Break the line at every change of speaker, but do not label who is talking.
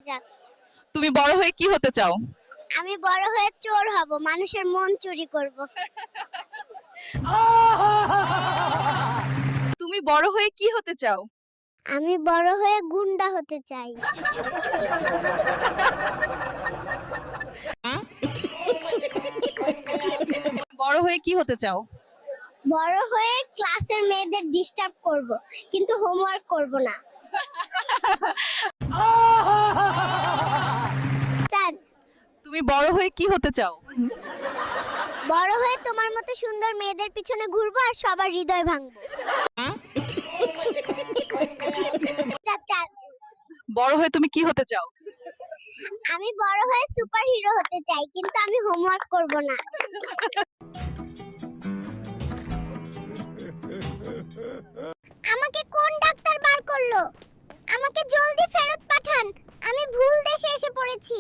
যাক।
তুমি বড় হয়ে কি হতে চাও?
আমি বড় হয়ে চোর হব, মানুষের মন চুরি করব।
তুমি বড় হয়ে কি হতে চাও?
আমি বড় হয়ে গুন্ডা হতে চাই।
বড় হয়ে কি হতে চাও?
বড় হয়ে ক্লাসের মেয়েদের ডিস্টার্ব করব, কিন্তু হোমওয়ার্ক করব না। চাঁদ,
তুমি বড় হয়ে কি হতে চাও?
বড় হয়ে তোমার মতো সুন্দর মেয়েদের পিছনে ঘুরবো আর সবার হৃদয় ভাঙবো। চাঁদ,
বড় হয়ে তুমি কি হতে চাও?
আমি বড় হয়ে সুপার হিরো হতে চাই, কিন্তু আমি হোমওয়ার্ক করব না। আমাকে কোন ডাক্তার বার করলো? আমাকে জলদি ফেরত পাঠান, আমি ভুল দেশে এসে পড়েছি।